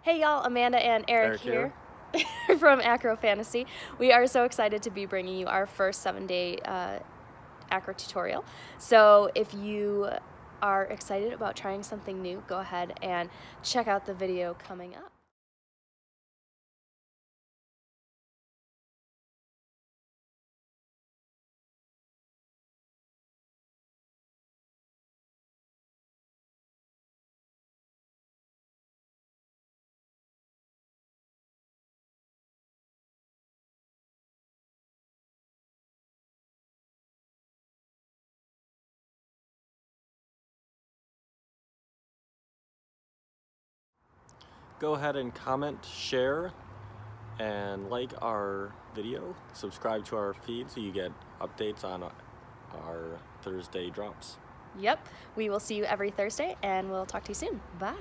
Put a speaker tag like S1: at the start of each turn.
S1: Hey y'all, Amanda and Eric here from Acro Fantasy. We are so excited to be bringing you our first 7-day acro tutorial. So if you are excited about trying something new, go ahead and check out the video coming up.
S2: Go ahead and comment, share, and like our video. Subscribe to our feed so you get updates on our Thursday drops.
S1: Yep, we will see you every Thursday and we'll talk to you soon. Bye.